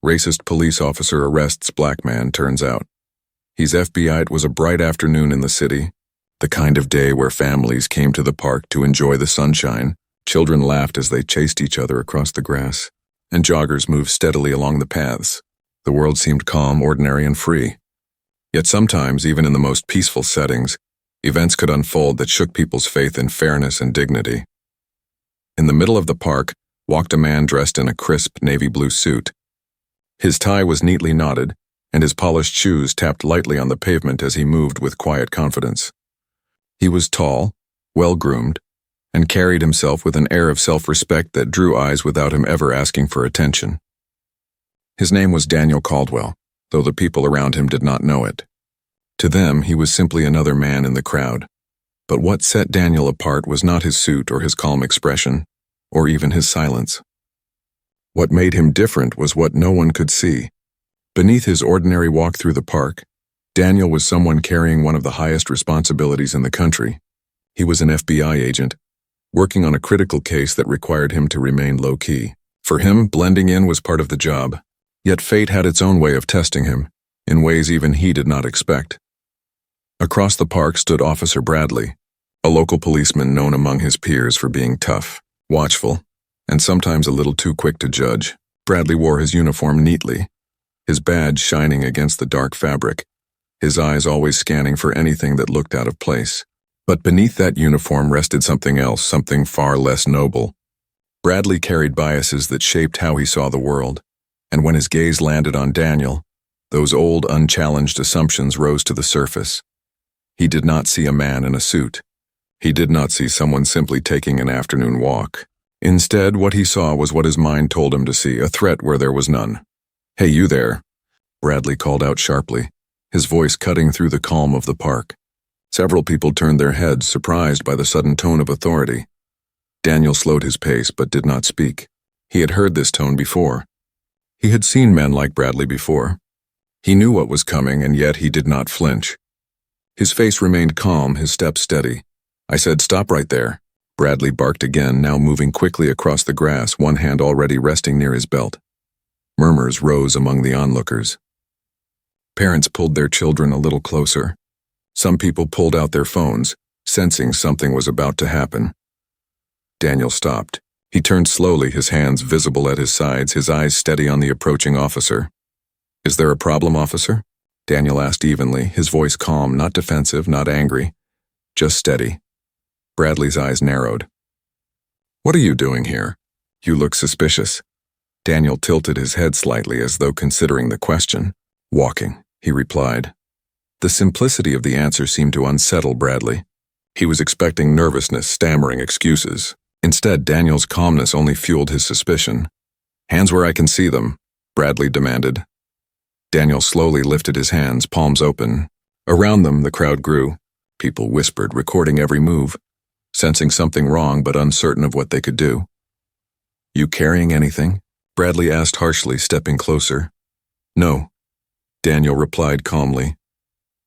Racist police officer arrests black man, turns out. He's FBI. It was a bright afternoon in the city, the kind of day where families came to the park to enjoy the sunshine. Children laughed as they chased each other across the grass, and joggers moved steadily along the paths. The world seemed calm, ordinary, and free. Yet sometimes, even in the most peaceful settings, events could unfold that shook people's faith in fairness and dignity. In the middle of the park walked a man dressed in a crisp navy blue suit. His tie was neatly knotted, and his polished shoes tapped lightly on the pavement as he moved with quiet confidence. He was tall, well-groomed, and carried himself with an air of self-respect that drew eyes without him ever asking for attention. His name was Daniel Caldwell, though the people around him did not know it. To them, he was simply another man in the crowd. But what set Daniel apart was not his suit or his calm expression, or even his silence. What made him different was what no one could see. Beneath his ordinary walk through the park, Daniel was someone carrying one of the highest responsibilities in the country. He was an FBI agent, working on a critical case that required him to remain low-key. For him, blending in was part of the job. Yet fate had its own way of testing him, in ways even he did not expect. Across the park stood Officer Bradley, a local policeman known among his peers for being tough, watchful, and sometimes a little too quick to judge. Bradley wore his uniform neatly, his badge shining against the dark fabric, his eyes always scanning for anything that looked out of place. But beneath that uniform rested something else, something far less noble. Bradley carried biases that shaped how he saw the world, and when his gaze landed on Daniel, those old, unchallenged assumptions rose to the surface. He did not see a man in a suit. He did not see someone simply taking an afternoon walk. Instead, what he saw was what his mind told him to see, a threat where there was none. "Hey, you there," Bradley called out sharply, his voice cutting through the calm of the park. Several people turned their heads, surprised by the sudden tone of authority. Daniel slowed his pace but did not speak. He had heard this tone before. He had seen men like Bradley before. He knew what was coming, and yet he did not flinch. His face remained calm, his steps steady. "I said stop right there." Bradley barked again, now moving quickly across the grass, one hand already resting near his belt. Murmurs rose among the onlookers. Parents pulled their children a little closer. Some people pulled out their phones, sensing something was about to happen. Daniel stopped. He turned slowly, his hands visible at his sides, his eyes steady on the approaching officer. "Is there a problem, officer?" Daniel asked evenly, his voice calm, not defensive, not angry, just steady. Bradley's eyes narrowed. "What are you doing here? You look suspicious." Daniel tilted his head slightly as though considering the question. "Walking," he replied. The simplicity of the answer seemed to unsettle Bradley. He was expecting nervousness, stammering excuses. Instead, Daniel's calmness only fueled his suspicion. "Hands where I can see them," Bradley demanded. Daniel slowly lifted his hands, palms open. Around them, the crowd grew. People whispered, recording every move, sensing something wrong but uncertain of what they could do. "You carrying anything?" Bradley asked harshly, stepping closer. "No," Daniel replied calmly.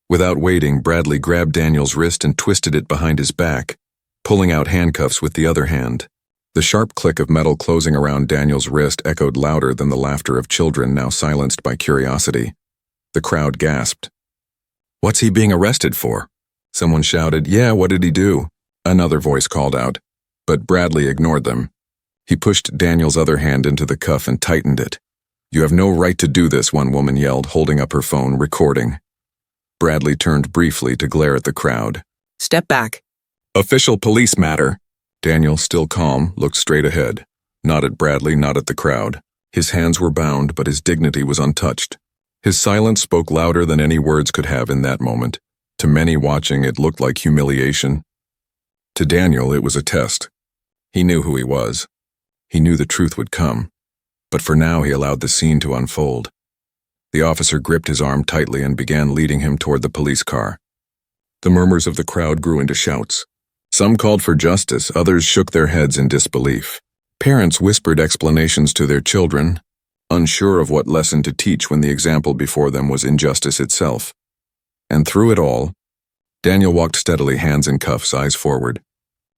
Without waiting, Bradley grabbed Daniel's wrist and twisted it behind his back, pulling out handcuffs with the other hand. The sharp click of metal closing around Daniel's wrist echoed louder than the laughter of children now silenced by curiosity. The crowd gasped. "What's he being arrested for?" Someone shouted, "Yeah, what did he do?" Another voice called out, but Bradley ignored them. He pushed Daniel's other hand into the cuff and tightened it. "You have no right to do this," one woman yelled, holding up her phone, recording. Bradley turned briefly to glare at the crowd. "Step back." "Official police matter." Daniel, still calm, looked straight ahead, not at Bradley, not at the crowd. His hands were bound, but his dignity was untouched. His silence spoke louder than any words could have in that moment. To many watching, it looked like humiliation. To Daniel, it was a test. He knew who he was. He knew the truth would come. But for now, he allowed the scene to unfold. The officer gripped his arm tightly and began leading him toward the police car. The murmurs of the crowd grew into shouts. Some called for justice, others shook their heads in disbelief. Parents whispered explanations to their children, unsure of what lesson to teach when the example before them was injustice itself. And through it all, Daniel walked steadily, hands in cuffs, eyes forward.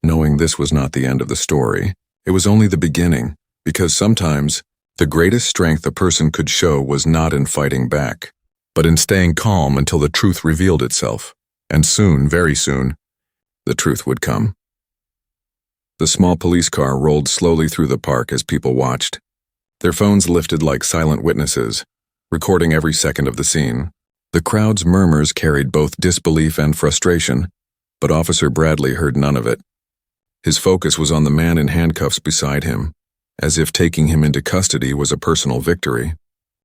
Knowing this was not the end of the story, it was only the beginning, because sometimes The greatest strength a person could show was not in fighting back, but in staying calm until the truth revealed itself. And soon, very soon, the truth would come. The small police car rolled slowly through the park as people watched. Their phones lifted like silent witnesses, recording every second of the scene. The crowd's murmurs carried both disbelief and frustration, but Officer Bradley heard none of it. His focus was on the man in handcuffs beside him, as if taking him into custody was a personal victory.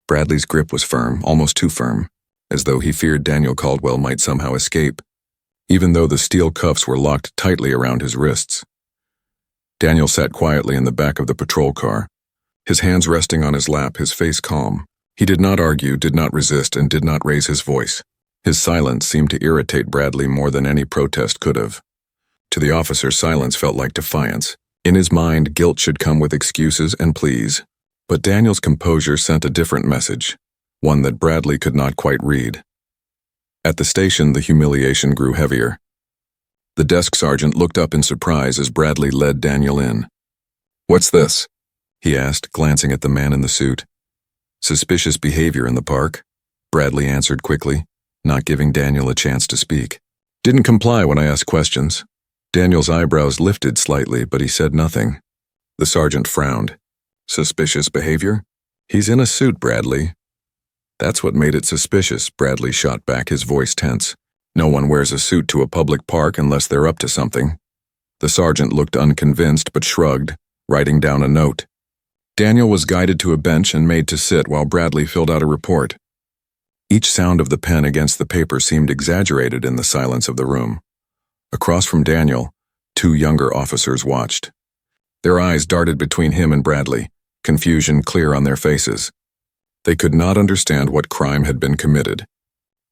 Bradley's grip was firm, almost too firm, as though he feared Daniel Caldwell might somehow escape, even though the steel cuffs were locked tightly around his wrists. Daniel sat quietly in the back of the patrol car, his hands resting on his lap, his face calm. He did not argue, did not resist, and did not raise his voice. His silence seemed to irritate Bradley more than any protest could have. To the officer, silence felt like defiance. In his mind, guilt should come with excuses and pleas. But Daniel's composure sent a different message, one that Bradley could not quite read. At the station, the humiliation grew heavier. The desk sergeant looked up in surprise as Bradley led Daniel in. "What's this?" he asked, glancing at the man in the suit. "Suspicious behavior in the park," Bradley answered quickly, not giving Daniel a chance to speak. "Didn't comply when I asked questions." Daniel's eyebrows lifted slightly, but he said nothing. The sergeant frowned. "Suspicious behavior? He's in a suit, Bradley." "That's what made it suspicious," Bradley shot back, his voice tense. "No one wears a suit to a public park unless they're up to something." The sergeant looked unconvinced but shrugged, writing down a note. Daniel was guided to a bench and made to sit while Bradley filled out a report. Each sound of the pen against the paper seemed exaggerated in the silence of the room. Across from Daniel, two younger officers watched. Their eyes darted between him and Bradley, confusion clear on their faces. They could not understand what crime had been committed,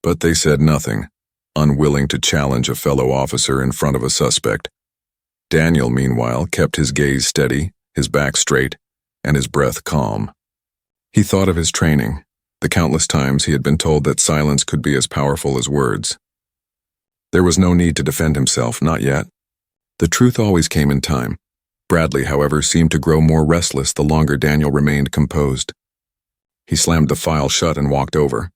but they said nothing, unwilling to challenge a fellow officer in front of a suspect. Daniel, meanwhile, kept his gaze steady, his back straight, and his breath calm. He thought of his training, the countless times he had been told that silence could be as powerful as words. There was no need to defend himself, not yet. The truth always came in time. Bradley, however, seemed to grow more restless the longer Daniel remained composed. He slammed the file shut and walked over.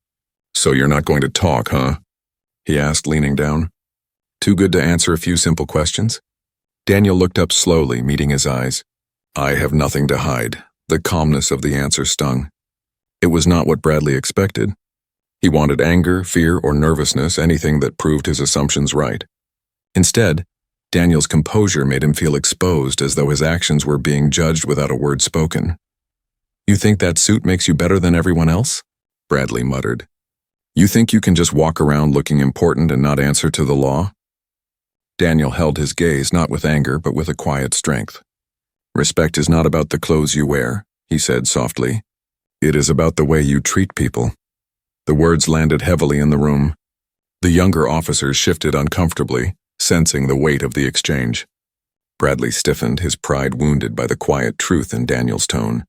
"So you're not going to talk, huh?" he asked, leaning down. "Too good to answer a few simple questions?" Daniel looked up slowly, meeting his eyes. "I have nothing to hide." The calmness of the answer stung. It was not what Bradley expected. He wanted anger, fear, or nervousness, anything that proved his assumptions right. Instead, Daniel's composure made him feel exposed, as though his actions were being judged without a word spoken. "You think that suit makes you better than everyone else?" Bradley muttered. "You think you can just walk around looking important and not answer to the law?" Daniel held his gaze not with anger but with a quiet strength. "Respect is not about the clothes you wear," he said softly. "It is about the way you treat people." The words landed heavily in the room. The younger officers shifted uncomfortably, sensing the weight of the exchange. Bradley stiffened, his pride wounded by the quiet truth in Daniel's tone.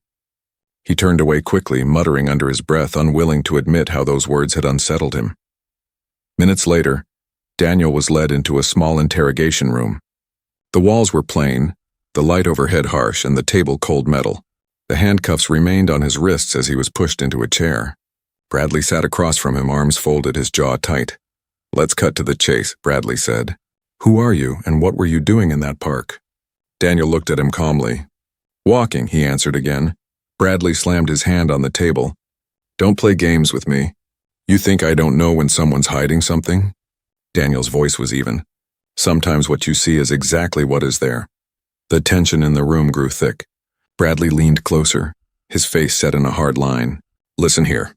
He turned away quickly, muttering under his breath, unwilling to admit how those words had unsettled him. Minutes later, Daniel was led into a small interrogation room. The walls were plain, the light overhead harsh, and the table cold metal. The handcuffs remained on his wrists as he was pushed into a chair. Bradley sat across from him, arms folded, his jaw tight. "Let's cut to the chase," Bradley said. "Who are you, and what were you doing in that park?" Daniel looked at him calmly. "Walking," he answered again. Bradley slammed his hand on the table. "Don't play games with me. You think I don't know when someone's hiding something?" Daniel's voice was even. "Sometimes what you see is exactly what is there." The tension in the room grew thick. Bradley leaned closer, his face set in a hard line. "Listen here.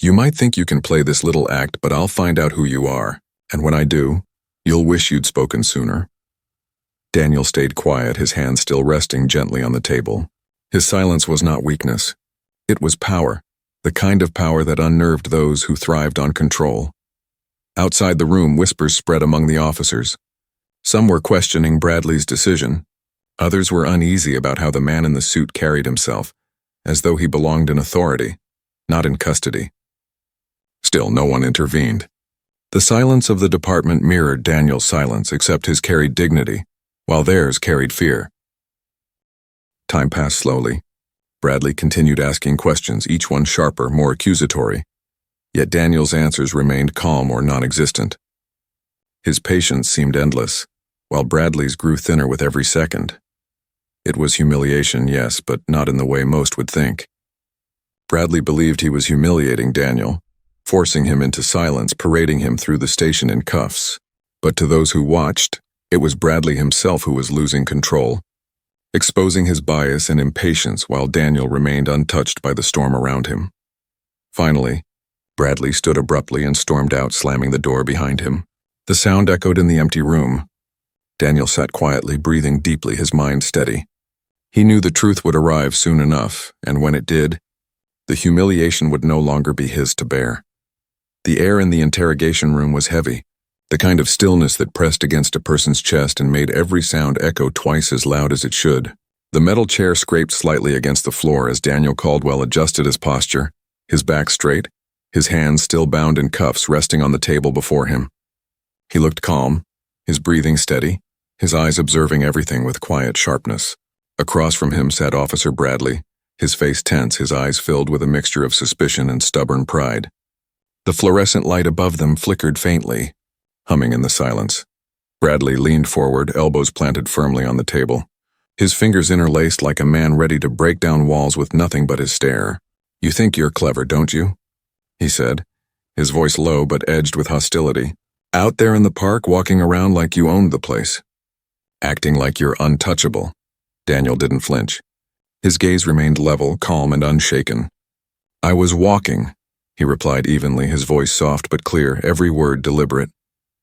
You might think you can play this little act, but I'll find out who you are, and when I do, you'll wish you'd spoken sooner." Daniel stayed quiet, his hand still resting gently on the table. His silence was not weakness. It was power, the kind of power that unnerved those who thrived on control. Outside the room, whispers spread among the officers. Some were questioning Bradley's decision. Others were uneasy about how the man in the suit carried himself, as though he belonged in authority, not in custody. Still, no one intervened. The silence of the department mirrored Daniel's silence, except his carried dignity, while theirs carried fear. Time passed slowly. Bradley continued asking questions, each one sharper, more accusatory. Yet Daniel's answers remained calm or non-existent. His patience seemed endless, while Bradley's grew thinner with every second. It was humiliation, yes, but not in the way most would think. Bradley believed he was humiliating Daniel, forcing him into silence, parading him through the station in cuffs. But to those who watched, it was Bradley himself who was losing control, exposing his bias and impatience while Daniel remained untouched by the storm around him. Finally, Bradley stood abruptly and stormed out, slamming the door behind him. The sound echoed in the empty room. Daniel sat quietly, breathing deeply, his mind steady. He knew the truth would arrive soon enough, and when it did, the humiliation would no longer be his to bear. The air in the interrogation room was heavy, the kind of stillness that pressed against a person's chest and made every sound echo twice as loud as it should. The metal chair scraped slightly against the floor as Daniel Caldwell adjusted his posture, his back straight, his hands still bound in cuffs resting on the table before him. He looked calm, his breathing steady, his eyes observing everything with quiet sharpness. Across from him sat Officer Bradley, his face tense, his eyes filled with a mixture of suspicion and stubborn pride. The fluorescent light above them flickered faintly, humming in the silence. Bradley leaned forward, elbows planted firmly on the table, his fingers interlaced like a man ready to break down walls with nothing but his stare. "You think you're clever, don't you?" he said, his voice low but edged with hostility. "Out there in the park walking around like you owned the place. Acting like you're untouchable." Daniel didn't flinch. His gaze remained level, calm, and unshaken. "I was walking," he replied evenly, his voice soft but clear, every word deliberate.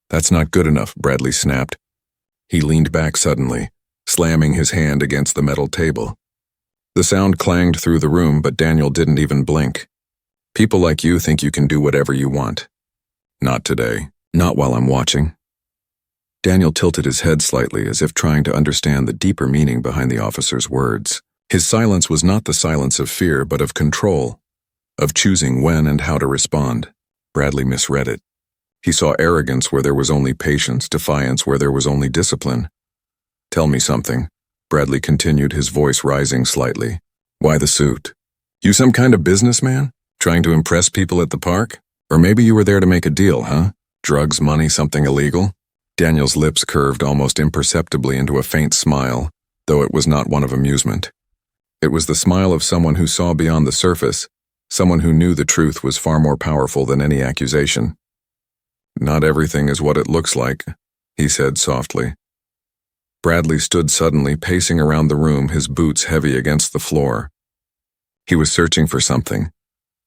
"That's not good enough," Bradley snapped. He leaned back suddenly, slamming his hand against the metal table. The sound clanged through the room, but Daniel didn't even blink. "People like you think you can do whatever you want. Not today. Not while I'm watching." Daniel tilted his head slightly as if trying to understand the deeper meaning behind the officer's words. His silence was not the silence of fear, but of control, of choosing when and how to respond. Bradley misread it. He saw arrogance where there was only patience, defiance where there was only discipline. "Tell me something," Bradley continued, his voice rising slightly. "Why the suit? You some kind of businessman? Trying to impress people at the park? Or maybe you were there to make a deal, huh? Drugs, money, something illegal?" Daniel's lips curved almost imperceptibly into a faint smile, though it was not one of amusement. It was the smile of someone who saw beyond the surface, someone who knew the truth was far more powerful than any accusation. "Not everything is what it looks like," he said softly. Bradley stood suddenly, pacing around the room, his boots heavy against the floor. He was searching for something,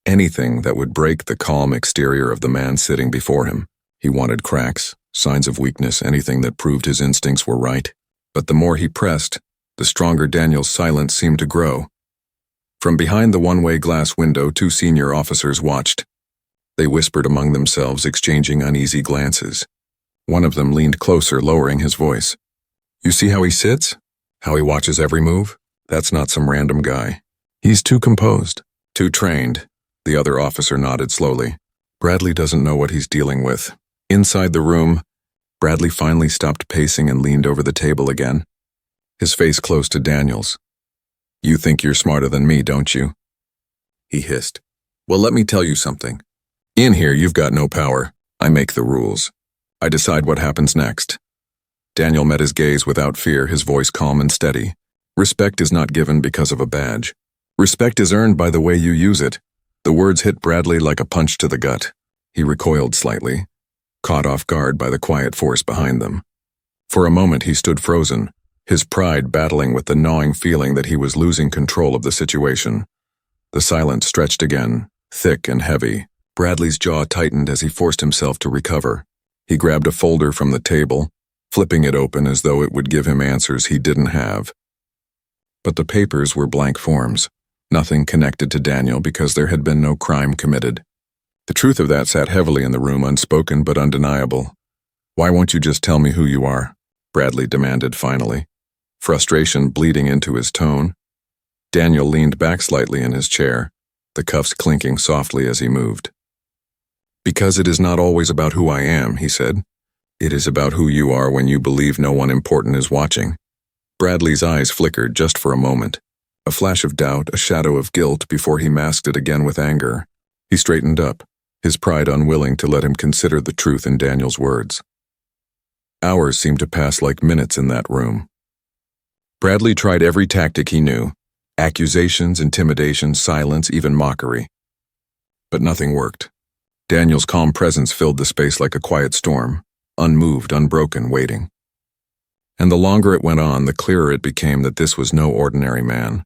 anything that would break the calm exterior of the man sitting before him. He wanted cracks, signs of weakness, anything that proved his instincts were right. But the more he pressed, the stronger Daniel's silence seemed to grow. From behind the one-way glass window, two senior officers watched. They whispered among themselves, exchanging uneasy glances. One of them leaned closer, lowering his voice. "You see how he sits? How he watches every move? That's not some random guy. He's too composed, too trained." The other officer nodded slowly. "Bradley doesn't know what he's dealing with." Inside the room, Bradley finally stopped pacing and leaned over the table again, his face close to Daniel's. "You think you're smarter than me, don't you?" he hissed. "Well, let me tell you something. In here, you've got no power. I make the rules. I decide what happens next." Daniel met his gaze without fear, his voice calm and steady. "Respect is not given because of a badge. Respect is earned by the way you use it." The words hit Bradley like a punch to the gut. He recoiled slightly, caught off guard by the quiet force behind them. For a moment he stood frozen, his pride battling with the gnawing feeling that he was losing control of the situation. The silence stretched again, thick and heavy. Bradley's jaw tightened as he forced himself to recover. He grabbed a folder from the table, flipping it open as though it would give him answers he didn't have. But the papers were blank forms, nothing connected to Daniel because there had been no crime committed. The truth of that sat heavily in the room, unspoken but undeniable. "Why won't you just tell me who you are?" Bradley demanded finally, frustration bleeding into his tone. Daniel leaned back slightly in his chair, the cuffs clinking softly as he moved. "Because it is not always about who I am," he said. "It is about who you are when you believe no one important is watching." Bradley's eyes flickered just for a moment. A flash of doubt, a shadow of guilt before he masked it again with anger. He straightened up, his pride unwilling to let him consider the truth in Daniel's words. Hours seemed to pass like minutes in that room. Bradley tried every tactic he knew: accusations, intimidation, silence, even mockery. But nothing worked. Daniel's calm presence filled the space like a quiet storm, unmoved, unbroken, waiting. And the longer it went on, the clearer it became that this was no ordinary man.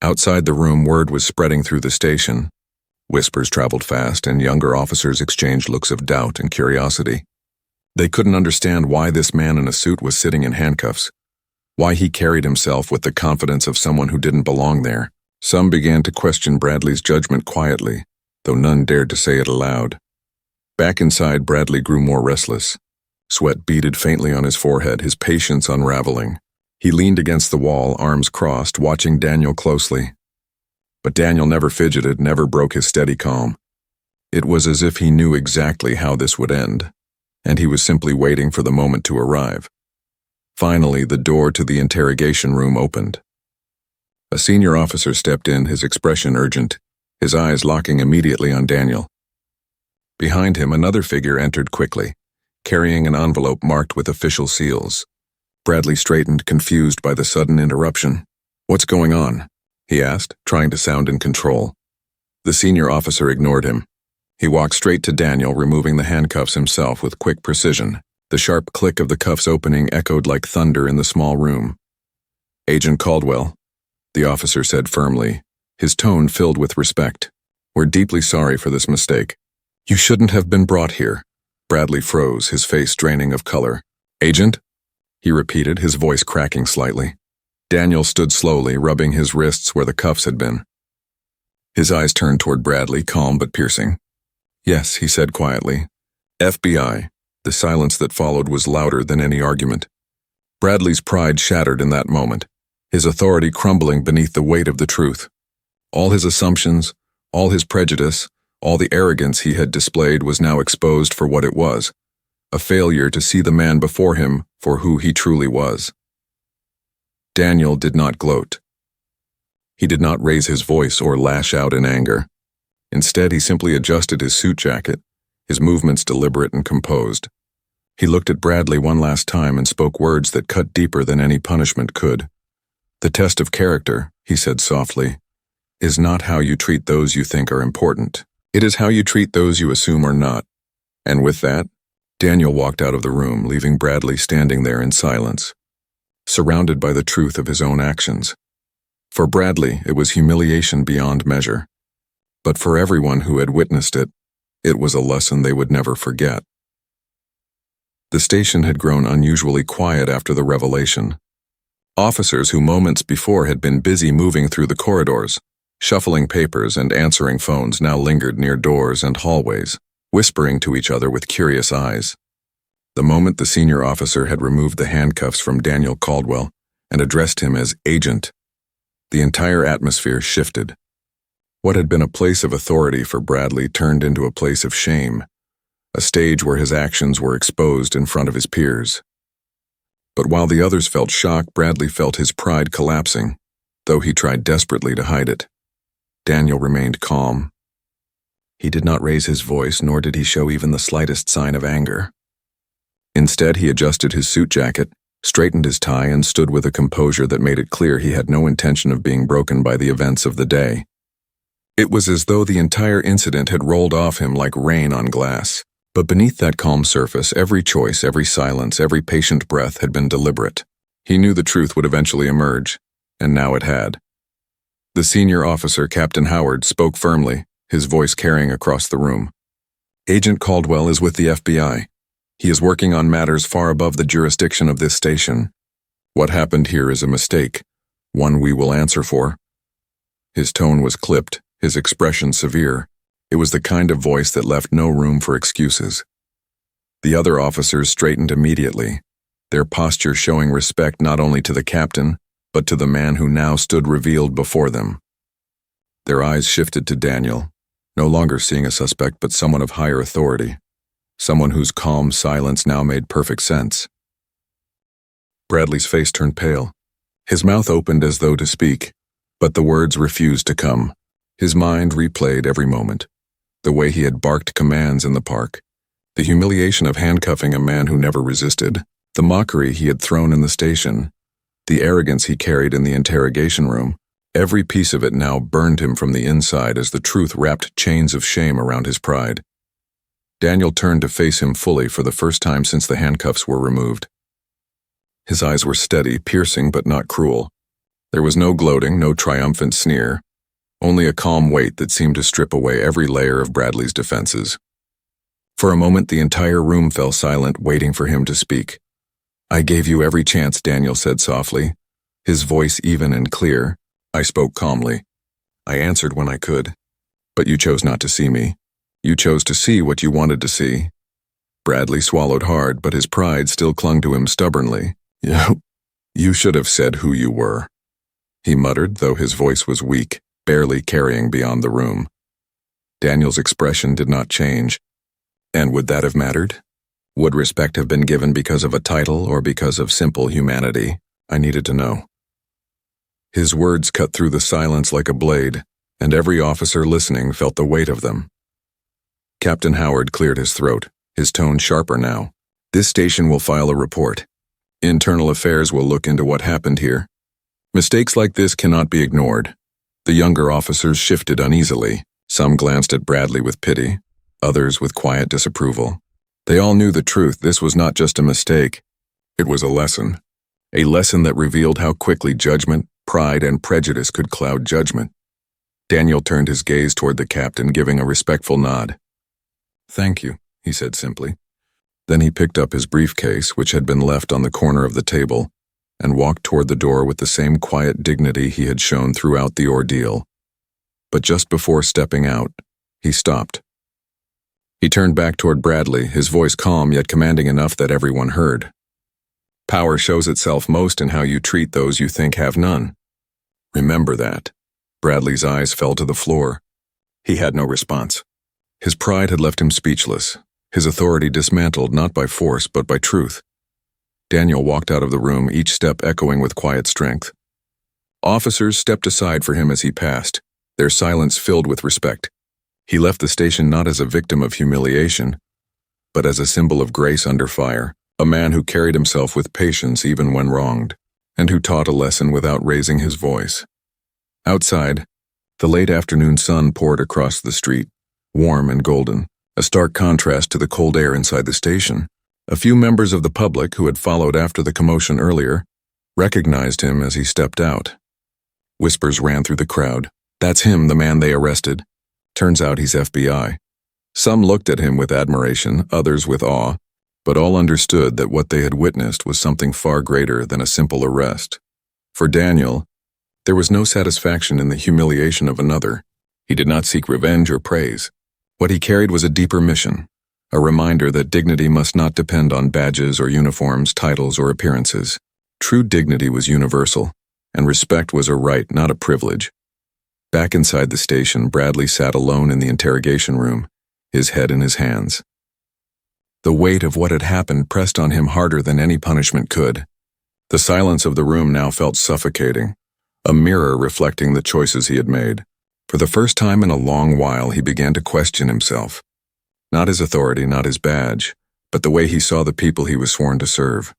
Outside the room, word was spreading through the station. Whispers traveled fast, and younger officers exchanged looks of doubt and curiosity. They couldn't understand why this man in a suit was sitting in handcuffs, why he carried himself with the confidence of someone who didn't belong there. Some began to question Bradley's judgment quietly, though none dared to say it aloud. Back inside, Bradley grew more restless. Sweat beaded faintly on his forehead, his patience unraveling. He leaned against the wall, arms crossed, watching Daniel closely. But Daniel never fidgeted, never broke his steady calm. It was as if he knew exactly how this would end, and he was simply waiting for the moment to arrive. Finally, the door to the interrogation room opened. A senior officer stepped in, his expression urgent, his eyes locking immediately on Daniel. Behind him, another figure entered quickly, carrying an envelope marked with official seals. Bradley straightened, confused by the sudden interruption. "What's going on?" he asked, trying to sound in control. The senior officer ignored him. He walked straight to Daniel, removing the handcuffs himself with quick precision. The sharp click of the cuffs opening echoed like thunder in the small room. "Agent Caldwell," the officer said firmly, his tone filled with respect. "We're deeply sorry for this mistake. You shouldn't have been brought here." Bradley froze, his face draining of color. "Agent?" he repeated, his voice cracking slightly. Daniel stood slowly, rubbing his wrists where the cuffs had been. His eyes turned toward Bradley, calm but piercing. "Yes," he said quietly. "FBI." The silence that followed was louder than any argument. Bradley's pride shattered in that moment, his authority crumbling beneath the weight of the truth. All his assumptions, all his prejudice, all the arrogance he had displayed was now exposed for what it was, a failure to see the man before him for who he truly was. Daniel did not gloat. He did not raise his voice or lash out in anger. Instead, he simply adjusted his suit jacket, his movements deliberate and composed. He looked at Bradley one last time and spoke words that cut deeper than any punishment could. "The test of character," he said softly, "is not how you treat those you think are important. It is how you treat those you assume are not." And with that, Daniel walked out of the room, leaving Bradley standing there in silence, surrounded by the truth of his own actions. For Bradley, it was humiliation beyond measure. But for everyone who had witnessed it, it was a lesson they would never forget. The station had grown unusually quiet after the revelation. Officers who moments before had been busy moving through the corridors, shuffling papers and answering phones, now lingered near doors and hallways, whispering to each other with curious eyes. The moment the senior officer had removed the handcuffs from Daniel Caldwell and addressed him as agent, the entire atmosphere shifted. What had been a place of authority for Bradley turned into a place of shame, a stage where his actions were exposed in front of his peers. But while the others felt shock, Bradley felt his pride collapsing, though he tried desperately to hide it. Daniel remained calm. He did not raise his voice, nor did he show even the slightest sign of anger. Instead, he adjusted his suit jacket, straightened his tie, and stood with a composure that made it clear he had no intention of being broken by the events of the day. It was as though the entire incident had rolled off him like rain on glass. But beneath that calm surface, every choice, every silence, every patient breath had been deliberate. He knew the truth would eventually emerge, and now it had. The senior officer, Captain Howard, spoke firmly, his voice carrying across the room. "Agent Caldwell is with the FBI. He is working on matters far above the jurisdiction of this station. What happened here is a mistake, one we will answer for." His tone was clipped, his expression severe. It was the kind of voice that left no room for excuses. The other officers straightened immediately, their posture showing respect not only to the captain, but to the man who now stood revealed before them. Their eyes shifted to Daniel, no longer seeing a suspect but someone of higher authority, someone whose calm silence now made perfect sense. Bradley's face turned pale. His mouth opened as though to speak, But the words refused to come. His mind replayed every moment. The way he had barked commands in the park, the humiliation of handcuffing a man who never resisted, the mockery he had thrown in the station, the arrogance he carried in the interrogation room. Every piece of it now burned him from the inside as the truth wrapped chains of shame around his pride. Daniel turned to face him fully for the first time since the handcuffs were removed. His eyes were steady, piercing but not cruel. There was no gloating, no triumphant sneer, only a calm weight that seemed to strip away every layer of Bradley's defenses. For a moment, the entire room fell silent, waiting for him to speak. "I gave you every chance," Daniel said softly, his voice even and clear. "I spoke calmly. I answered when I could. But you chose not to see me. You chose to see what you wanted to see." Bradley swallowed hard, but his pride still clung to him stubbornly. You should have said who you were," he muttered, though his voice was weak, barely carrying beyond the room. Daniel's expression did not change. And would that have mattered? Would respect have been given because of a title or because of simple humanity? I needed to know. His words cut through the silence like a blade, and every officer listening felt the weight of them. Captain Howard cleared his throat, his tone sharper now. "This station will file a report. Internal Affairs will look into what happened here. Mistakes like this cannot be ignored." The younger officers shifted uneasily. Some glanced at Bradley with pity, others with quiet disapproval. They all knew the truth. This was not just a mistake. It was a lesson that revealed how quickly judgment, pride, and prejudice could cloud judgment. Daniel turned his gaze toward the captain, giving a respectful nod. "Thank you," he said simply. Then he picked up his briefcase, which had been left on the corner of the table, and walked toward the door with the same quiet dignity he had shown throughout the ordeal. But just before stepping out, he stopped. He turned back toward Bradley, his voice calm yet commanding enough that everyone heard. "Power shows itself most in how you treat those you think have none. Remember that." Bradley's eyes fell to the floor. He had no response. His pride had left him speechless, his authority dismantled not by force but by truth. Daniel walked out of the room, each step echoing with quiet strength. Officers stepped aside for him as he passed, their silence filled with respect. He left the station not as a victim of humiliation, but as a symbol of grace under fire, a man who carried himself with patience even when wronged, and who taught a lesson without raising his voice. Outside, the late afternoon sun poured across the street, warm and golden, a stark contrast to the cold air inside the station. A few members of the public who had followed after the commotion earlier recognized him as he stepped out. Whispers ran through the crowd. "That's him, the man they arrested. Turns out he's FBI." Some looked at him with admiration, others with awe, but all understood that what they had witnessed was something far greater than a simple arrest. For Daniel, there was no satisfaction in the humiliation of another. He did not seek revenge or praise. What he carried was a deeper mission, a reminder that dignity must not depend on badges or uniforms, titles or appearances. True dignity was universal, and respect was a right, not a privilege. Back inside the station, Bradley sat alone in the interrogation room, his head in his hands. The weight of what had happened pressed on him harder than any punishment could. The silence of the room now felt suffocating, a mirror reflecting the choices he had made. For the first time in a long while, he began to question himself. Not his authority, not his badge, but the way he saw the people he was sworn to serve.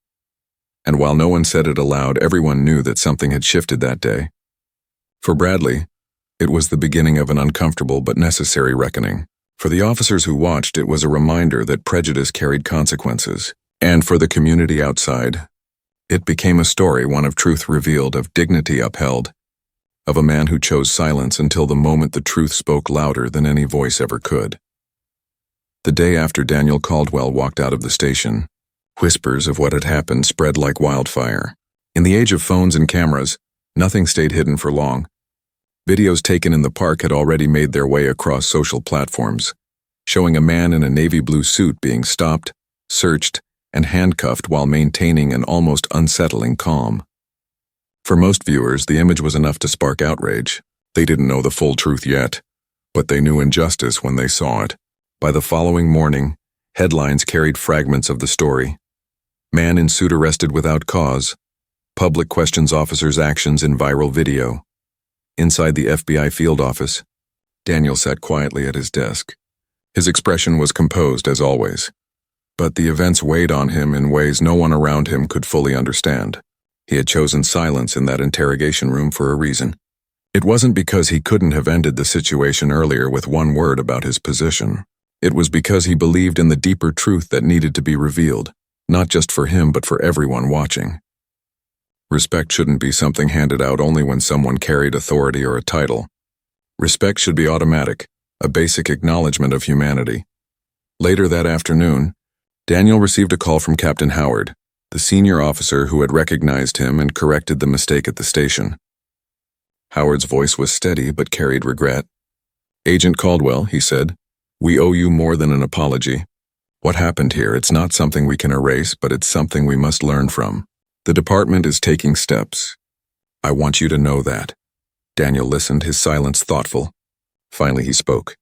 And while no one said it aloud, everyone knew that something had shifted that day. For Bradley, it was the beginning of an uncomfortable but necessary reckoning. For the officers who watched, it was a reminder that prejudice carried consequences. And for the community outside, it became a story, one of truth revealed, of dignity upheld, of a man who chose silence until the moment the truth spoke louder than any voice ever could. The day after Daniel Caldwell walked out of the station, whispers of what had happened spread like wildfire. In the age of phones and cameras, nothing stayed hidden for long. Videos taken in the park had already made their way across social platforms, showing a man in a navy blue suit being stopped, searched, and handcuffed while maintaining an almost unsettling calm. For most viewers, the image was enough to spark outrage. They didn't know the full truth yet, but they knew injustice when they saw it. By the following morning, headlines carried fragments of the story. Man in suit arrested without cause. Public questions officer's actions in viral video. Inside the FBI field office, Daniel sat quietly at his desk. His expression was composed as always. But the events weighed on him in ways no one around him could fully understand. He had chosen silence in that interrogation room for a reason. It wasn't because he couldn't have ended the situation earlier with one word about his position. It was because he believed in the deeper truth that needed to be revealed, not just for him but for everyone watching. Respect shouldn't be something handed out only when someone carried authority or a title. Respect should be automatic, a basic acknowledgement of humanity. Later that afternoon, Daniel received a call from Captain Howard, the senior officer who had recognized him and corrected the mistake at the station. Howard's voice was steady but carried regret. "Agent Caldwell," he said, "we owe you more than an apology. What happened here, it's not something we can erase, but it's something we must learn from. The department is taking steps. I want you to know that." Daniel listened, his silence thoughtful. Finally he spoke.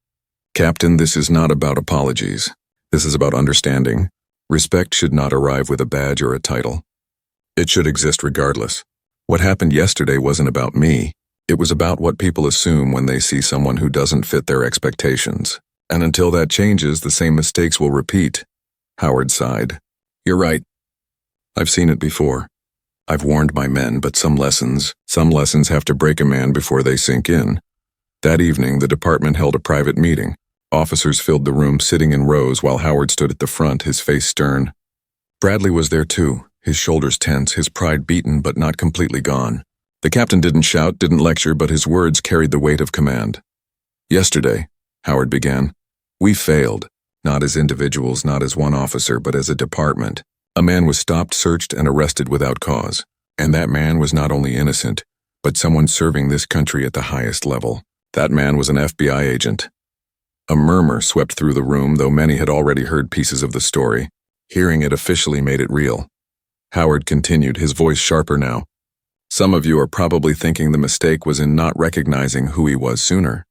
"Captain, this is not about apologies. This is about understanding. Respect should not arrive with a badge or a title. It should exist regardless. What happened yesterday wasn't about me. It was about what people assume when they see someone who doesn't fit their expectations. And until that changes, the same mistakes will repeat." Howard sighed. "You're right. I've seen it before. I've warned my men, but some lessons have to break a man before they sink in." That evening, the department held a private meeting. Officers filled the room, sitting in rows while Howard stood at the front, his face stern. Bradley was there too, his shoulders tense, his pride beaten but not completely gone. The captain didn't shout, didn't lecture, but his words carried the weight of command. "Yesterday," Howard began, "we failed, not as individuals, not as one officer, but as a department. A man was stopped, searched, and arrested without cause. And that man was not only innocent, but someone serving this country at the highest level. That man was an FBI agent." A murmur swept through the room, though many had already heard pieces of the story. Hearing it officially made it real. Howard continued, his voice sharper now. "Some of you are probably thinking the mistake was in not recognizing who he was sooner.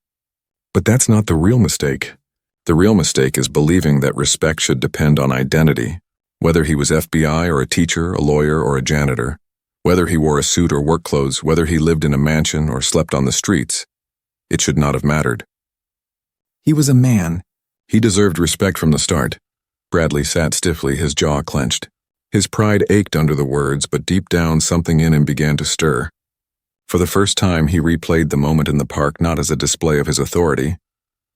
But that's not the real mistake. The real mistake is believing that respect should depend on identity. Whether he was FBI or a teacher, a lawyer, or a janitor, whether he wore a suit or work clothes, whether he lived in a mansion or slept on the streets, it should not have mattered. He was a man. He deserved respect from the start." Bradley sat stiffly, his jaw clenched. His pride ached under the words, but deep down something in him began to stir. For the first time, he replayed the moment in the park not as a display of his authority,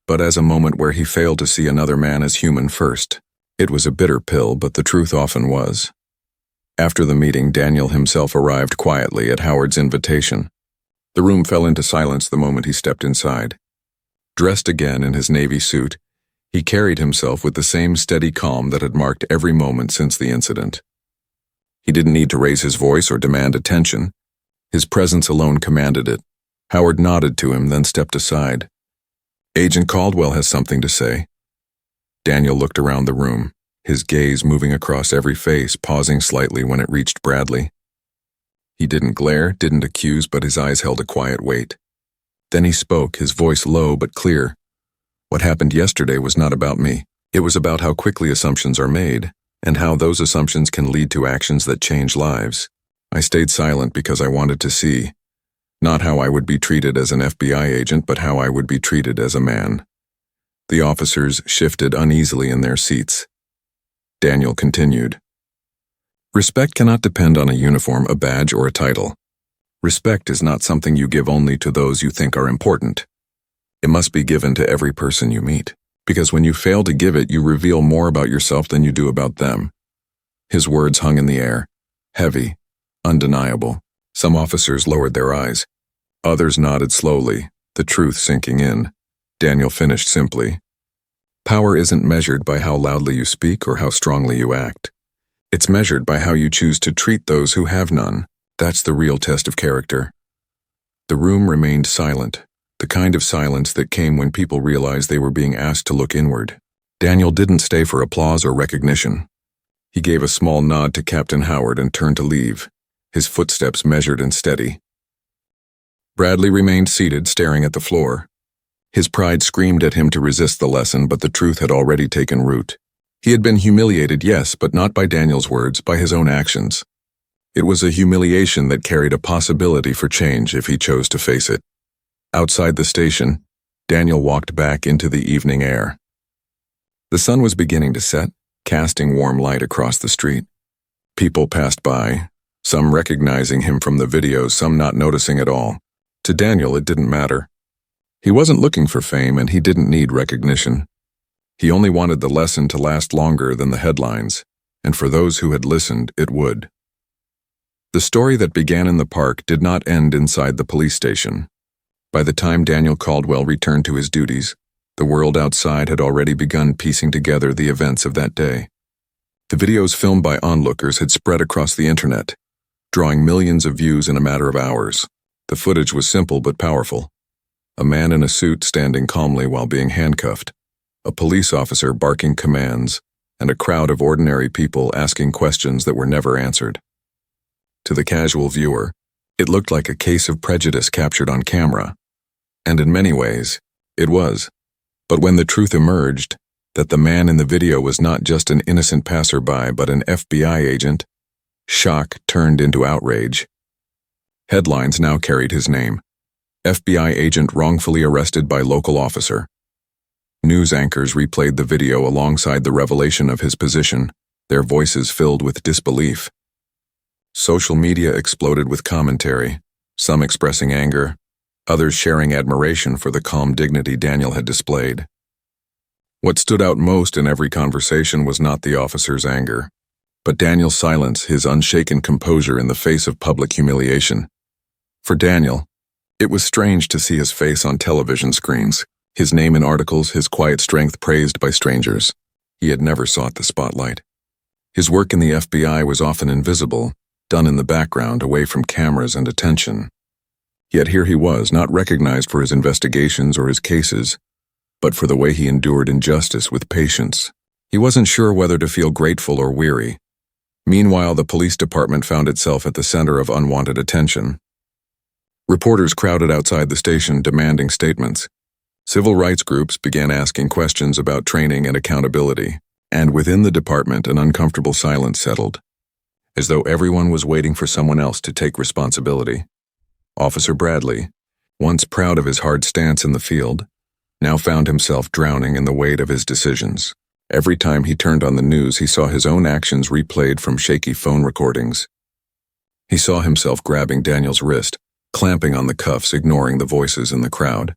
but as a moment where he failed to see another man as human first. It was a bitter pill, but the truth often was. After the meeting, Daniel himself arrived quietly at Howard's invitation. The room fell into silence the moment he stepped inside. Dressed again in his navy suit, he carried himself with the same steady calm that had marked every moment since the incident. He didn't need to raise his voice or demand attention. His presence alone commanded it. Howard nodded to him, then stepped aside. "Agent Caldwell has something to say." Daniel looked around the room, his gaze moving across every face, pausing slightly when it reached Bradley. He didn't glare, didn't accuse, but his eyes held a quiet weight. Then he spoke, his voice low but clear. "What happened yesterday was not about me. It was about how quickly assumptions are made, and how those assumptions can lead to actions that change lives. I stayed silent because I wanted to see, not how I would be treated as an FBI agent, but how I would be treated as a man." The officers shifted uneasily in their seats. Daniel continued. "Respect cannot depend on a uniform, a badge, or a title. Respect is not something you give only to those you think are important. It must be given to every person you meet, because when you fail to give it, you reveal more about yourself than you do about them." His words hung in the air, heavy, undeniable. Some officers lowered their eyes. Others nodded slowly, the truth sinking in. Daniel finished simply. "Power isn't measured by how loudly you speak or how strongly you act. It's measured by how you choose to treat those who have none. That's the real test of character." The room remained silent, the kind of silence that came when people realized they were being asked to look inward. Daniel didn't stay for applause or recognition. He gave a small nod to Captain Howard and turned to leave, his footsteps measured and steady. Bradley remained seated, staring at the floor. His pride screamed at him to resist the lesson, but the truth had already taken root. He had been humiliated, yes, but not by Daniel's words, by his own actions. It was a humiliation that carried a possibility for change if he chose to face it. Outside the station, Daniel walked back into the evening air. The sun was beginning to set, casting warm light across the street. People passed by, some recognizing him from the videos, some not noticing at all. To Daniel, it didn't matter. He wasn't looking for fame, and he didn't need recognition. He only wanted the lesson to last longer than the headlines, and for those who had listened, it would. The story that began in the park did not end inside the police station. By the time Daniel Caldwell returned to his duties, the world outside had already begun piecing together the events of that day. The videos filmed by onlookers had spread across the internet, drawing millions of views in a matter of hours. The footage was simple but powerful. A man in a suit standing calmly while being handcuffed, a police officer barking commands, and a crowd of ordinary people asking questions that were never answered. To the casual viewer, it looked like a case of prejudice captured on camera. And in many ways, it was. But when the truth emerged, that the man in the video was not just an innocent passerby but an FBI agent, shock turned into outrage. Headlines now carried his name. FBI agent wrongfully arrested by local officer. News anchors replayed the video alongside the revelation of his position, their voices filled with disbelief. Social media exploded with commentary, some expressing anger, others sharing admiration for the calm dignity Daniel had displayed. What stood out most in every conversation was not the officer's anger, but Daniel's silence, his unshaken composure in the face of public humiliation. For Daniel, it was strange to see his face on television screens, his name in articles, his quiet strength praised by strangers. He had never sought the spotlight. His work in the FBI was often invisible, done in the background, away from cameras and attention. Yet here he was, not recognized for his investigations or his cases, but for the way he endured injustice with patience. He wasn't sure whether to feel grateful or weary. Meanwhile, the police department found itself at the center of unwanted attention. Reporters crowded outside the station demanding statements. Civil rights groups began asking questions about training and accountability, and within the department an uncomfortable silence settled, as though everyone was waiting for someone else to take responsibility. Officer Bradley, once proud of his hard stance in the field, now found himself drowning in the weight of his decisions. Every time he turned on the news, he saw his own actions replayed from shaky phone recordings. He saw himself grabbing Daniel's wrist, clamping on the cuffs, ignoring the voices in the crowd.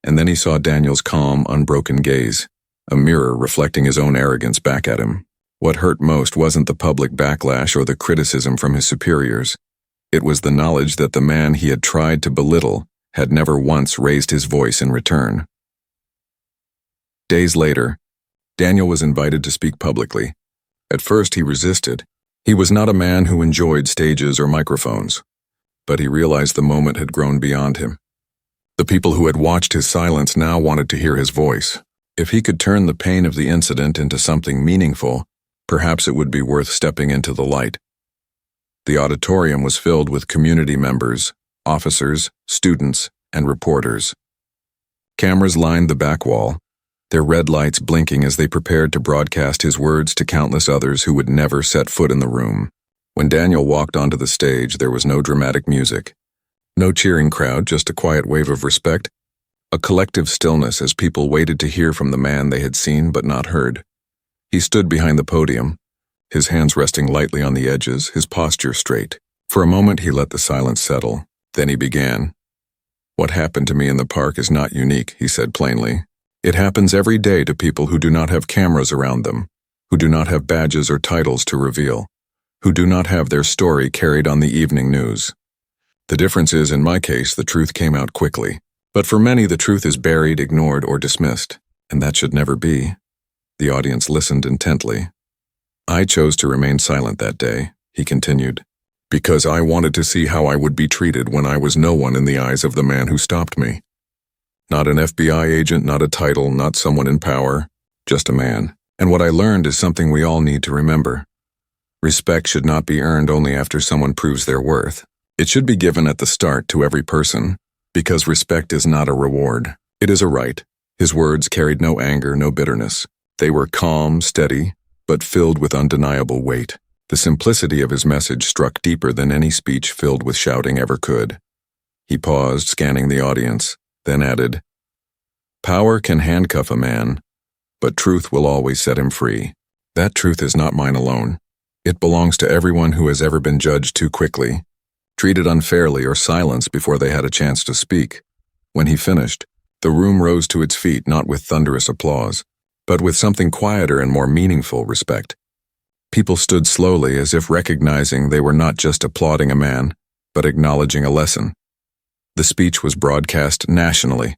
And then he saw Daniel's calm, unbroken gaze, a mirror reflecting his own arrogance back at him. What hurt most wasn't the public backlash or the criticism from his superiors. It was the knowledge that the man he had tried to belittle had never once raised his voice in return. Days later, Daniel was invited to speak publicly. At first he resisted. He was not a man who enjoyed stages or microphones, but he realized the moment had grown beyond him. The people who had watched his silence now wanted to hear his voice. If he could turn the pain of the incident into something meaningful, perhaps it would be worth stepping into the light. The auditorium was filled with community members, officers, students, and reporters. Cameras lined the back wall, their red lights blinking as they prepared to broadcast his words to countless others who would never set foot in the room. When Daniel walked onto the stage, there was no dramatic music. No cheering crowd, just a quiet wave of respect, a collective stillness as people waited to hear from the man they had seen but not heard. He stood behind the podium, his hands resting lightly on the edges, his posture straight. For a moment he let the silence settle. Then he began. "What happened to me in the park is not unique," he said plainly. "It happens every day to people who do not have cameras around them, who do not have badges or titles to reveal, who do not have their story carried on the evening news. The difference is, in my case, the truth came out quickly. But for many, the truth is buried, ignored, or dismissed, and that should never be." The audience listened intently. "I chose to remain silent that day," he continued, "because I wanted to see how I would be treated when I was no one in the eyes of the man who stopped me. Not an FBI agent, not a title, not someone in power, just a man. And what I learned is something we all need to remember. Respect should not be earned only after someone proves their worth. It should be given at the start to every person, because respect is not a reward. It is a right." His words carried no anger, no bitterness. They were calm, steady, but filled with undeniable weight. The simplicity of his message struck deeper than any speech filled with shouting ever could. He paused, scanning the audience, then added, "Power can handcuff a man, but truth will always set him free. That truth is not mine alone. It belongs to everyone who has ever been judged too quickly, treated unfairly, or silenced before they had a chance to speak." When he finished, the room rose to its feet, not with thunderous applause, but with something quieter and more meaningful respect. People stood slowly, as if recognizing they were not just applauding a man, but acknowledging a lesson. The speech was broadcast nationally.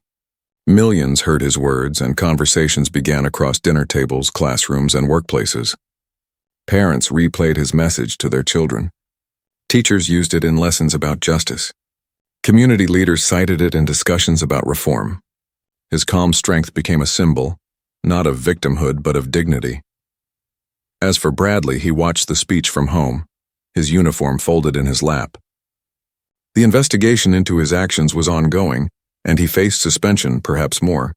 Millions heard his words, and conversations began across dinner tables, classrooms, and workplaces. Parents replayed his message to their children. Teachers used it in lessons about justice. Community leaders cited it in discussions about reform. His calm strength became a symbol, not of victimhood but of dignity. As for Bradley, he watched the speech from home, his uniform folded in his lap. The investigation into his actions was ongoing, and he faced suspension, perhaps more.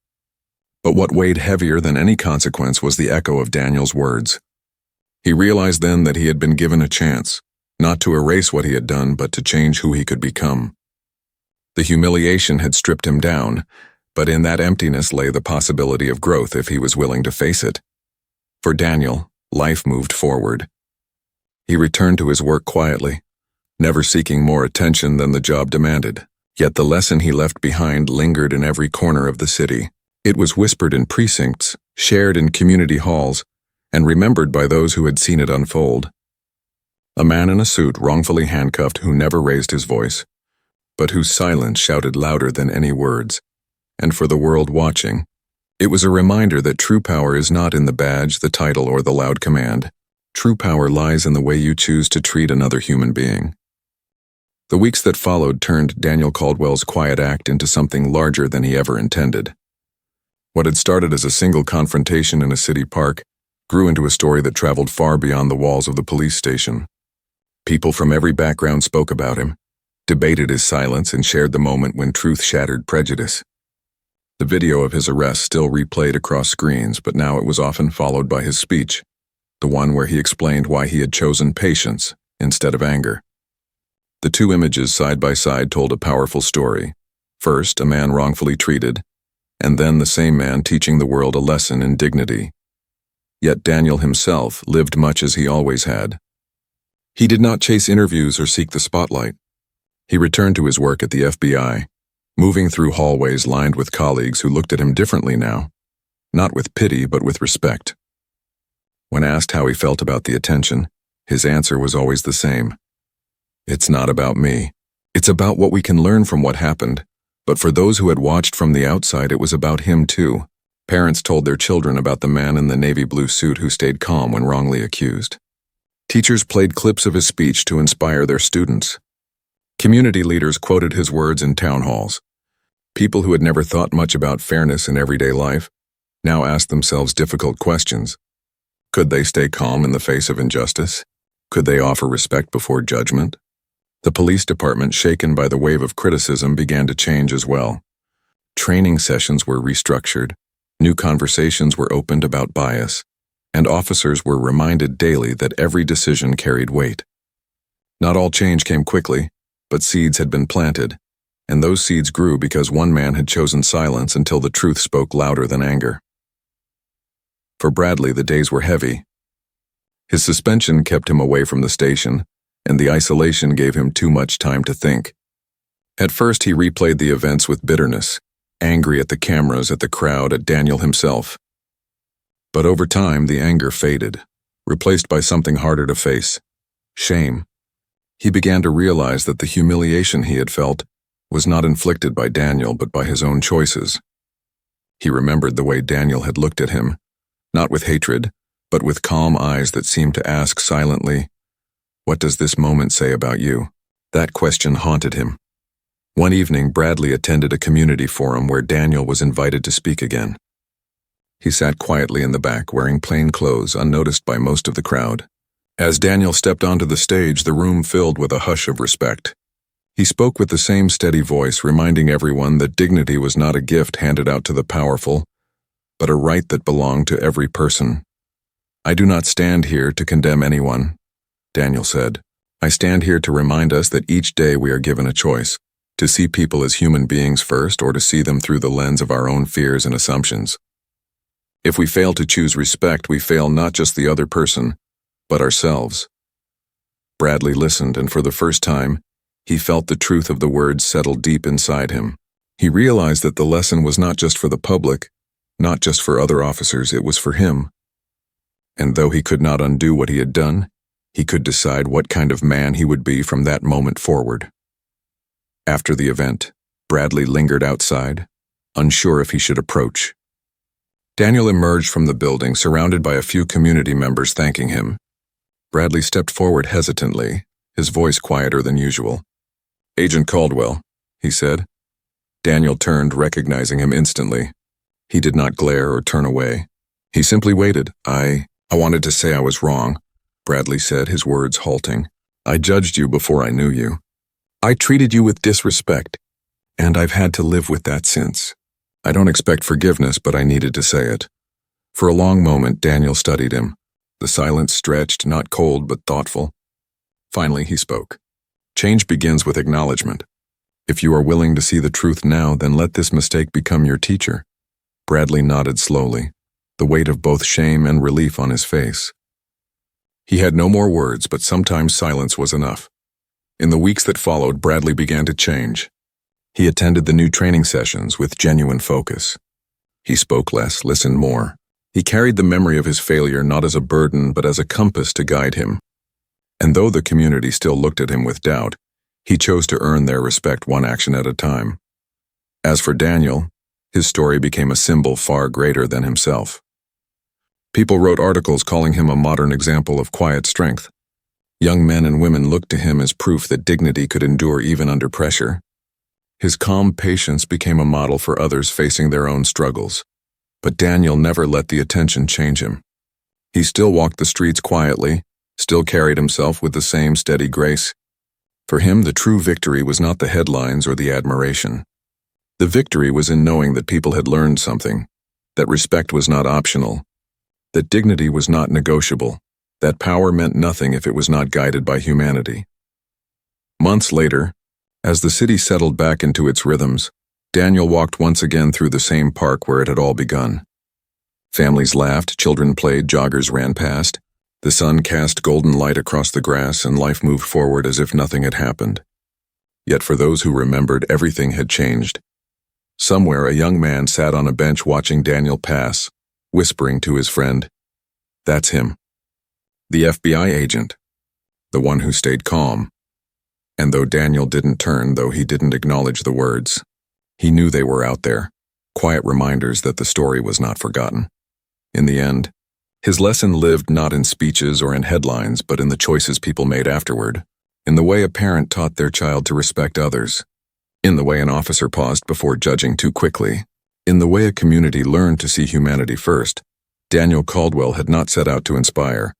But what weighed heavier than any consequence was the echo of Daniel's words. He realized then that he had been given a chance, not to erase what he had done, but to change who he could become. The humiliation had stripped him down, but in that emptiness lay the possibility of growth if he was willing to face it. For Daniel, life moved forward. He returned to his work quietly, never seeking more attention than the job demanded. Yet the lesson he left behind lingered in every corner of the city. It was whispered in precincts, shared in community halls, and remembered by those who had seen it unfold. A man in a suit wrongfully handcuffed who never raised his voice, but whose silence shouted louder than any words. And for the world watching, it was a reminder that true power is not in the badge, the title, or the loud command. True power lies in the way you choose to treat another human being. The weeks that followed turned Daniel Caldwell's quiet act into something larger than he ever intended. What had started as a single confrontation in a city park grew into a story that traveled far beyond the walls of the police station. People from every background spoke about him, debated his silence, and shared the moment when truth shattered prejudice. The video of his arrest still replayed across screens, but now it was often followed by his speech, the one where he explained why he had chosen patience instead of anger. The two images side by side told a powerful story. First, a man wrongfully treated, and then the same man teaching the world a lesson in dignity. Yet Daniel himself lived much as he always had. He did not chase interviews or seek the spotlight. He returned to his work at the FBI, moving through hallways lined with colleagues who looked at him differently now, not with pity but with respect. When asked how he felt about the attention, his answer was always the same. "It's not about me. It's about what we can learn from what happened." But for those who had watched from the outside, it was about him too. Parents told their children about the man in the navy blue suit who stayed calm when wrongly accused. Teachers played clips of his speech to inspire their students. Community leaders quoted his words in town halls. People who had never thought much about fairness in everyday life now asked themselves difficult questions. Could they stay calm in the face of injustice? Could they offer respect before judgment? The police department, shaken by the wave of criticism, began to change as well. Training sessions were restructured, new conversations were opened about bias, and officers were reminded daily that every decision carried weight. Not all change came quickly, but seeds had been planted, and those seeds grew because one man had chosen silence until the truth spoke louder than anger. For Bradley, the days were heavy. His suspension kept him away from the station, and the isolation gave him too much time to think. At first, he replayed the events with bitterness, angry at the cameras, at the crowd, at Daniel himself. But over time, the anger faded, replaced by something harder to face: shame. He began to realize that the humiliation he had felt was not inflicted by Daniel, but by his own choices. He remembered the way Daniel had looked at him, not with hatred, but with calm eyes that seemed to ask silently, "What does this moment say about you?" That question haunted him. One evening, Bradley attended a community forum where Daniel was invited to speak again. He sat quietly in the back, wearing plain clothes, unnoticed by most of the crowd. As Daniel stepped onto the stage, the room filled with a hush of respect. He spoke with the same steady voice, reminding everyone that dignity was not a gift handed out to the powerful, but a right that belonged to every person. "I do not stand here to condemn anyone," Daniel said. "I stand here to remind us that each day we are given a choice. To see people as human beings first, or to see them through the lens of our own fears and assumptions. If we fail to choose respect, we fail not just the other person, but ourselves. Bradley listened, and for the first time, he felt the truth of the words settle deep inside him. He realized that the lesson was not just for the public, not just for other officers, it was for him. And though he could not undo what he had done, he could decide what kind of man he would be from that moment forward. After the event, Bradley lingered outside, unsure if he should approach. Daniel emerged from the building, surrounded by a few community members thanking him. Bradley stepped forward hesitantly, his voice quieter than usual. "Agent Caldwell," he said. Daniel turned, recognizing him instantly. He did not glare or turn away. He simply waited. I wanted to say I was wrong," Bradley said, his words halting. "I judged you before I knew you. I treated you with disrespect, and I've had to live with that since. I don't expect forgiveness, but I needed to say it." For a long moment, Daniel studied him. The silence stretched, not cold but thoughtful. Finally, he spoke. "Change begins with acknowledgement. If you are willing to see the truth now, then let this mistake become your teacher." Bradley nodded slowly, the weight of both shame and relief on his face. He had no more words, but sometimes silence was enough. In the weeks that followed, Bradley began to change. He attended the new training sessions with genuine focus. He spoke less, listened more. He carried the memory of his failure not as a burden, but as a compass to guide him. And though the community still looked at him with doubt, he chose to earn their respect one action at a time. As for Daniel, his story became a symbol far greater than himself. People wrote articles calling him a modern example of quiet strength. Young men and women looked to him as proof that dignity could endure even under pressure. His calm patience became a model for others facing their own struggles. But Daniel never let the attention change him. He still walked the streets quietly, still carried himself with the same steady grace. For him, the true victory was not the headlines or the admiration. The victory was in knowing that people had learned something, that respect was not optional, that dignity was not negotiable, that power meant nothing if it was not guided by humanity. Months later, as the city settled back into its rhythms, Daniel walked once again through the same park where it had all begun. Families laughed, children played, joggers ran past. The sun cast golden light across the grass, and life moved forward as if nothing had happened. Yet for those who remembered, everything had changed. Somewhere, a young man sat on a bench watching Daniel pass, whispering to his friend, "That's him. The FBI agent. The one who stayed calm." And though Daniel didn't turn, though he didn't acknowledge the words, he knew they were out there, quiet reminders that the story was not forgotten. In the end, his lesson lived not in speeches or in headlines, but in the choices people made afterward, in the way a parent taught their child to respect others, in the way an officer paused before judging too quickly, in the way a community learned to see humanity first. Daniel Caldwell had not set out to inspire.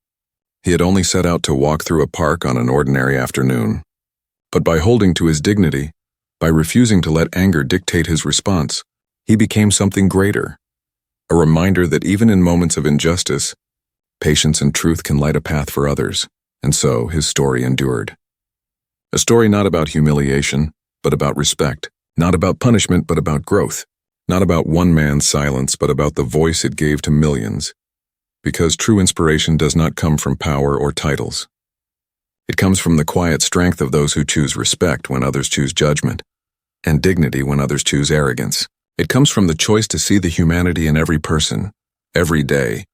He had only set out to walk through a park on an ordinary afternoon. But by holding to his dignity, by refusing to let anger dictate his response, he became something greater. A reminder that even in moments of injustice, patience and truth can light a path for others, and so his story endured. A story not about humiliation, but about respect, not about punishment, but about growth, not about one man's silence, but about the voice it gave to millions. Because true inspiration does not come from power or titles. It comes from the quiet strength of those who choose respect when others choose judgment, and dignity when others choose arrogance. It comes from the choice to see the humanity in every person, every day,